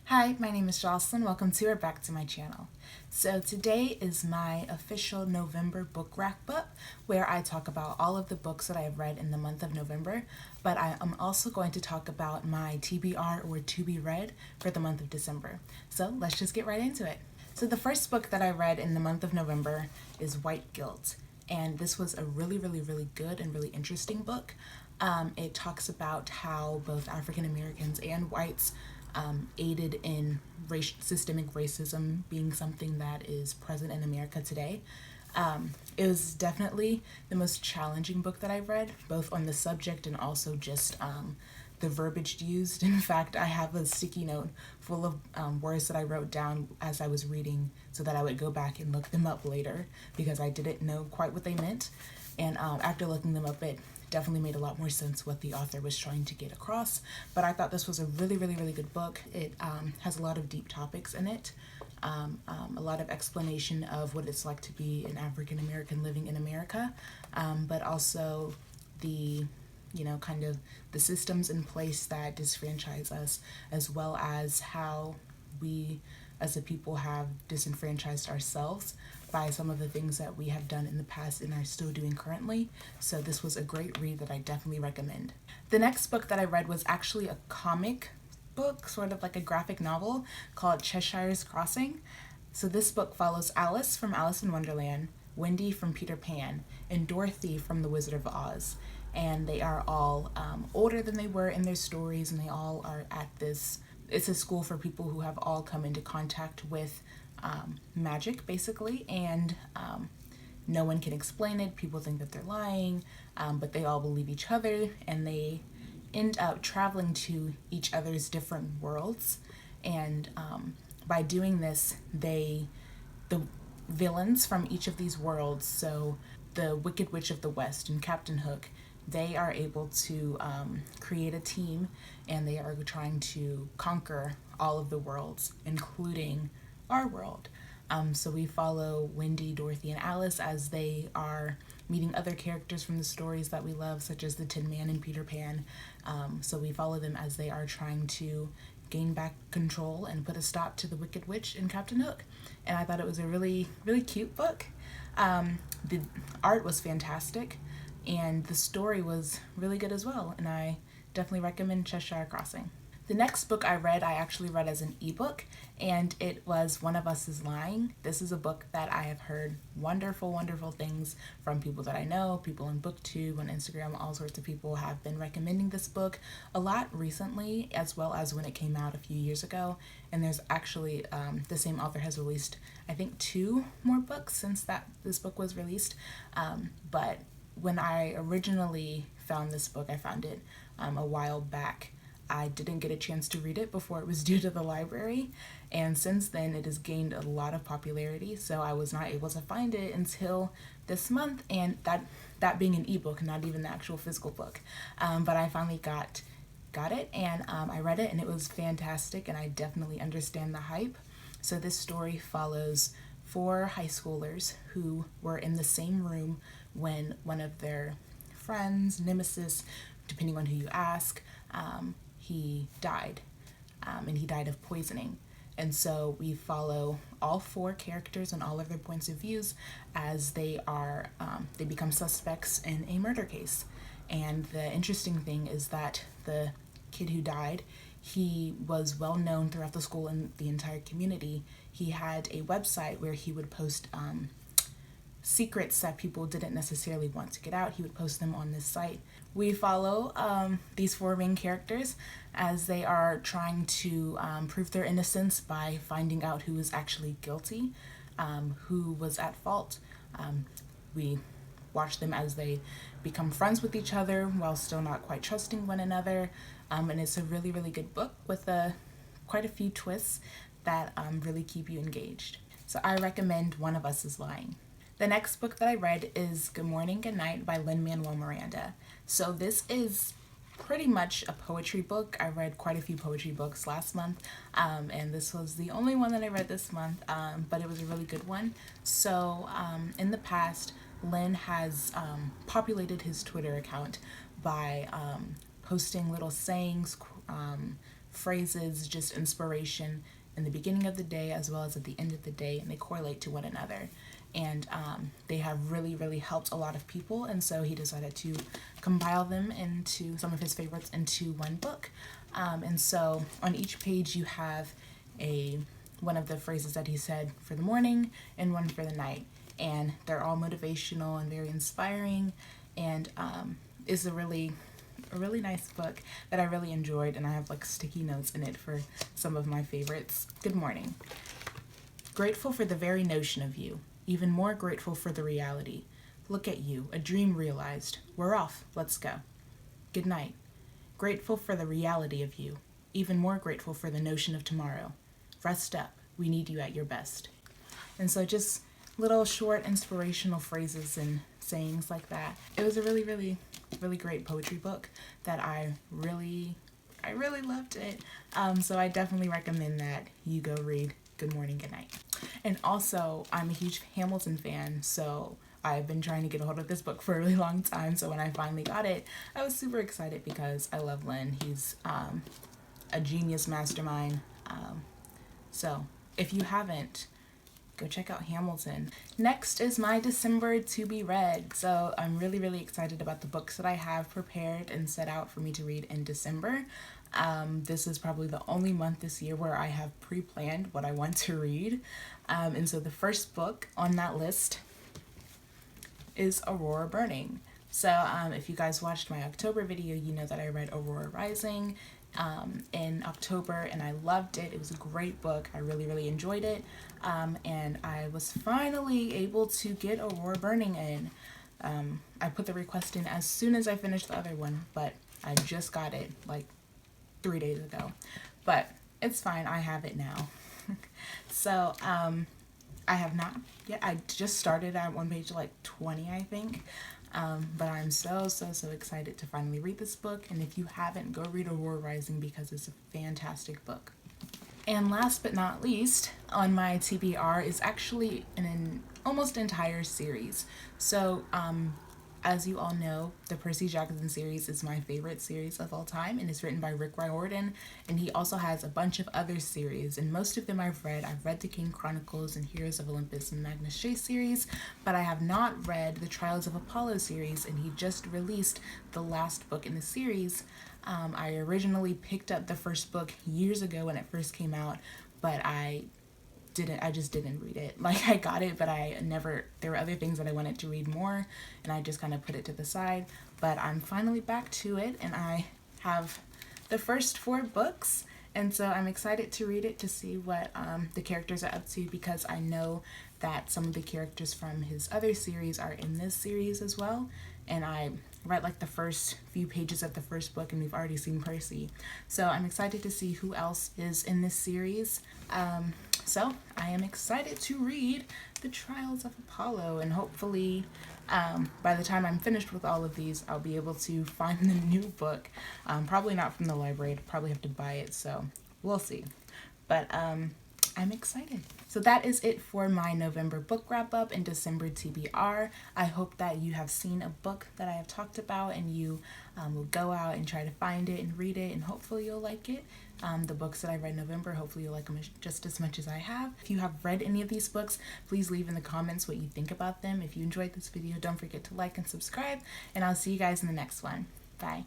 Hi, my name is Jocelyn. Welcome to or back to my channel. So today is my official November book wrap-up where I talk about all of the books that I have read in the month of November, but I am also going to talk about my TBR or to be read for the month of December. So let's just get right into it. So the first book that I read in the month of November is White Guilt, and this was a really good and really interesting book. It talks about how both African Americans and whites aided in systemic racism being something that is present in America today. It was definitely the most challenging book that I've read, both on the subject and also just the verbiage used. In fact, I have a sticky note full of words that I wrote down as I was reading so that I would go back and look them up later because I didn't know quite what they meant. And after looking them up, it definitely made a lot more sense what the author was trying to get across. But I thought this was a really good book. It has a lot of deep topics in it, a lot of explanation of what it's like to be an African American living in America, but also the kind of the systems in place that disfranchise us, as well as how we as a people have disenfranchised ourselves by some of the things that we have done in the past and are still doing currently. So this was a great read that I definitely recommend. The next book that I read was actually a comic book, sort of like a graphic novel called Cheshire's Crossing. So this book follows Alice from Alice in Wonderland, Wendy from Peter Pan, and Dorothy from The Wizard of Oz. And they are all older than they were in their stories, and they all are at this, it's a school for people who have all come into contact with magic, basically, and no one can explain it. People think that they're lying, but they all believe each other, and they end up traveling to each other's different worlds. And by doing this, the villains from each of these worlds, so the Wicked Witch of the West and Captain Hook, they are able to create a team, and they are trying to conquer all of the worlds, including our world. So we follow Wendy, Dorothy, and Alice as they are meeting other characters from the stories that we love, such as the Tin Man and Peter Pan. So we follow them as they are trying to gain back control and put a stop to the Wicked Witch and Captain Hook. And I thought it was a really cute book. The art was fantastic, and the story was really good as well, and I definitely recommend Cheshire Crossing. The next book I read, I actually read as an ebook, and it was One of Us is Lying. This is a book that I have heard wonderful things from people that I know, people on BookTube, on Instagram, all sorts of people have been recommending this book a lot recently, as well as when it came out a few years ago. And there's actually, the same author has released, I think, 2 more books since this book was released. But when I originally found this book, I found it a while back. I didn't get a chance to read it before it was due to the library, and since then it has gained a lot of popularity, so I was not able to find it until this month, and that being an ebook, not even the actual physical book. But I finally got it, and I read it, and it was fantastic, and I definitely understand the hype. So this story follows 4 high schoolers who were in the same room when one of their friends, nemesis, depending on who you ask, he died, and he died of poisoning. And so we follow all 4 characters and all of their points of views as they become suspects in a murder case. And the interesting thing is that the kid who died, he was well known throughout the school and the entire community. He had a website where he would post secrets that people didn't necessarily want to get out. He would post them on this site. We follow these 4 main characters as they are trying to prove their innocence by finding out who is actually guilty, who was at fault. We watch them as they become friends with each other while still not quite trusting one another. And it's a really good book with quite a few twists that really keep you engaged. So I recommend One of Us is Lying. The next book that I read is Gmorning, Goodnight by Lin-Manuel Miranda. So this is pretty much a poetry book. I read quite a few poetry books last month, and this was the only one that I read this month, but it was a really good one. So in the past, Lin has populated his Twitter account by posting little sayings phrases, just inspiration in the beginning of the day as well as at the end of the day, and they correlate to one another. And they have really helped a lot of people, and so he decided to compile them into some of his favorites into one book. And so on each page you have one of the phrases that he said for the morning and one for the night, and they're all motivational and very inspiring, and is a really nice book that I really enjoyed, and I have like sticky notes in it for some of my favorites. Good morning. Grateful for the very notion of you. Even more grateful for the reality. Look at you, a dream realized. We're off, let's go. Good night. Grateful for the reality of you. Even more grateful for the notion of tomorrow. Rest up, we need you at your best. And so just little short inspirational phrases and sayings like that. It was a really great poetry book that I really loved it. So I definitely recommend that you go read Good Morning, Gnight. And also, I'm a huge Hamilton fan, so I've been trying to get a hold of this book for a really long time, so when I finally got it, I was super excited because I love Lin. He's a genius mastermind. So if you haven't, go check out Hamilton. Next is my December to be read. So I'm really excited about the books that I have prepared and set out for me to read in December. This is probably the only month this year where I have pre-planned what I want to read. And so the first book on that list is Aurora Burning. So if you guys watched my October video, you know that I read Aurora Rising in October, and I loved it. It was a great book. I really enjoyed it. And I was finally able to get Aurora Burning in. I put the request in as soon as I finished the other one, but I just got it like 3 days ago. But it's fine, I have it now. So I have not yet. I just started at one page like 20, I think. But I'm so excited to finally read this book, and if you haven't, go read Aurora Rising because it's a fantastic book. And last but not least on my TBR is actually an almost entire series. So as you all know, the Percy Jackson series is my favorite series of all time, and it's written by Rick Riordan, and he also has a bunch of other series, and most of them I've read. I've read the King Chronicles and Heroes of Olympus and Magnus Chase series, but I have not read the Trials of Apollo series, and he just released the last book in the series. I originally picked up the first book years ago when it first came out, but I just didn't read it. Like, I got it, but there were other things that I wanted to read more, and I just kind of put it to the side. But I'm finally back to it, and I have the first 4 books, and so I'm excited to read it to see what the characters are up to, because I know that some of the characters from his other series are in this series as well, and I read like the first few pages of the first book, and we've already seen Percy. So I'm excited to see who else is in this series. So I am excited to read The Trials of Apollo, and hopefully by the time I'm finished with all of these, I'll be able to find the new book. Probably not from the library. I'd probably have to buy it, so we'll see. But I'm excited. So that is it for my November book wrap up and December TBR. I hope that you have seen a book that I have talked about, and you will go out and try to find it and read it, and hopefully you'll like it. The books that I read in November, hopefully you'll like them just as much as I have. If you have read any of these books, please leave in the comments what you think about them. If you enjoyed this video, don't forget to like and subscribe, and I'll see you guys in the next one. Bye.